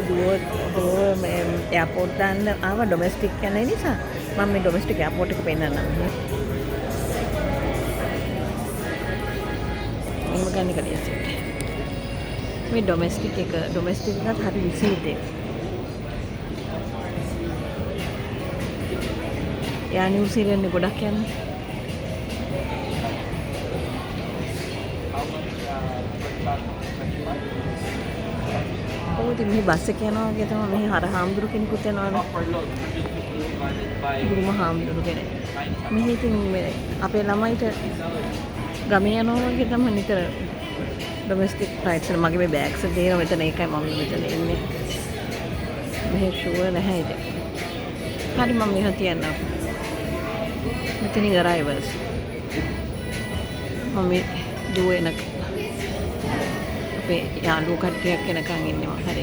දුව මේ එයාපෝට් දාන්න ආවා ඩොමෙස්ටික් යන නිසා මම මේ ඩොමෙස්ටික් එයාපෝට් එක පෙන්නන්නම්. එහෙම ගන්න කලියස්. මේ ඩොමෙස්ටික් එකත් හරි විසිට එක. යා නිව්සීලන්තේ ගොඩක් යන්නේ. ඔව් මේ බස් එක යනවා වගේ තමයි මෙහි හර හාමුදුරු කෙනෙකුත් යනවනේ. ගුරුම හාමුදුරු කෙනෙක්. මෙහි ඉතින් මේ අපේ ළමයිට ගමේ යනවා වගේ තමයි නිතර ඩොමෙස්ටික් ෆ්ලයිට්ස් වල මගේ මේ බෑග්ස් දෙනවා මෙතන ඒකයි මම මෙතන එන්නේ. මෙහෙ ෂුවර් නැහැ ඉතින්. හරි මම මෙහෙ තියන්නම්. මෙතනින් අරයිවල්ස්. මම දුව එනක අපේ යාළුවෝ කට්ටියක් එනකන් ඉන්නවා. හරි.